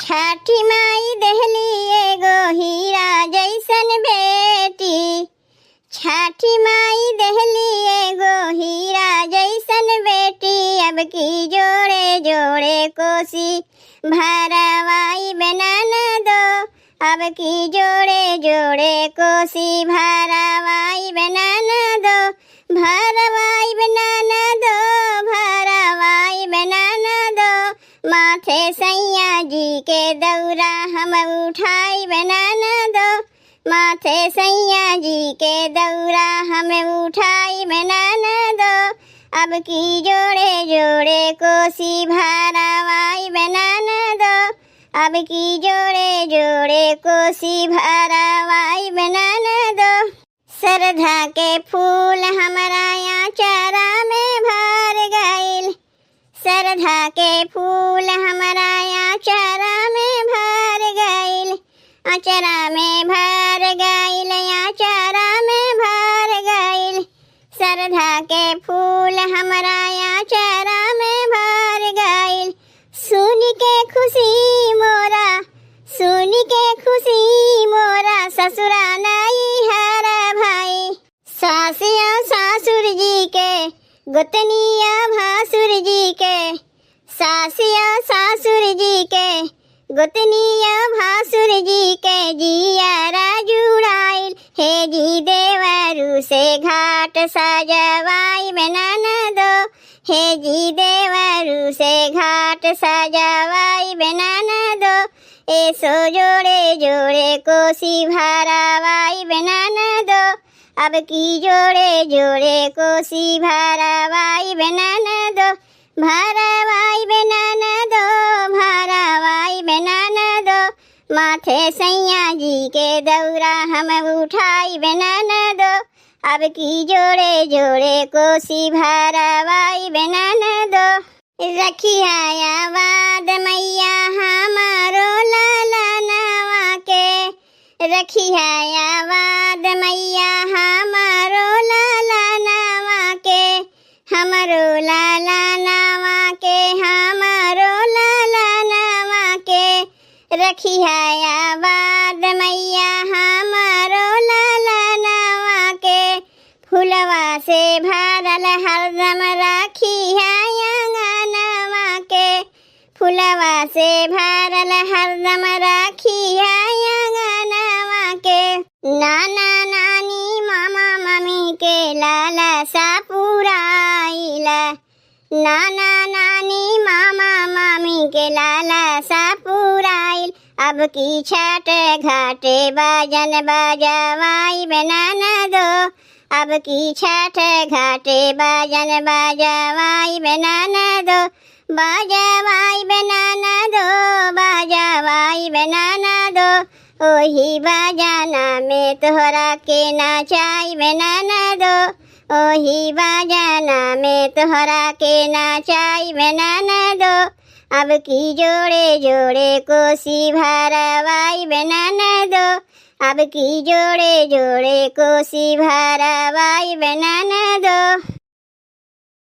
छठी माई देहली एगो हीरा जैसन बेटी। छठी माई देहली एगो हीरा जैसन बेटी। अब की जोड़े जोड़े कोसी भरवाई बनाना दो। अब की जोड़े जोड़े कोसी भरवाई बनाना दो। भरवाई बनाना दो, भरवाई बनाना दो। माथे सैया जी के दौरा हम उठाई बनाना दो। माथे सैया जी के दौरा हम उठाई बनाना दो। अब की जोड़े जोड़े कोसी भरवाई बनाना दो। अब की जोड़े जोड़े कोसी भरवाई बनाना दो। सरधा के फूल हमारा आचारा में भर गइल। सरधा के फूल हमारा आचारा में भर गइल। आचारा में भर गइल, आचारा में भर गइल। सरधा के फूल हमारा आचारा में भर गइल। सुन के खुशी मोरा, सुन के खुशी मोरा ससुरा नाई हरा भाई। सासिया सासुर जी के गोतनिया भासुर जी के। सासिया सासुर जी के गोतनिया भासुर जी के। जियारा जुड़ाइल हे जी देवरू से घाट सजवाई बनाना दो। हे जी देवरू से घाट सजवाई बनाना दो। ऐसो जोड़े जोड़े कोसी भरवाई बनाना दो। अब की जोड़े जोड़े कोसी भरवाई बनाना दो। भरवाई बनाना दो, भरवाई बनाना दो। माथे सैया जी के दौरा हम उठाई बनाना दो। अब की जोड़े जोड़े कोसी भरवाई बनाना दो। रखिया आबाद मैया हमारो लाला नवा के। रखिया आबाद मैया हमारो लाला नवा के। हमारो लाला नवा के, हमारो लाला नवा के। रखिया आबाद मैया हमारो लाला नवा के। फुलवा से भरल हरदम रखिया अंगनवा के। फुलवा से भरल हरदम रखिया अंगनवा के। नाना नानी मामा मम्मी के लाला सा पुराइला। नाना नानी मामा मामी के लाला सा पुराइल। अब की छठ घाटे बाजन बाजवाई बनाना दो। अब की छठ घाटे बाजन बाजवाई बनाना दो। बाजवाई बनाना दो, बाजवाई बनाना दो। ओही बाजाना में तोहरा के नाचाई बनाना दो। ओही बाजाना में तोहरा के नाचाई बनाना दो। अब की जोड़े जोड़े कोसी भरवाई बनाना दो। अब की जोड़े जोड़े कोसी भरवाई बनाना दो।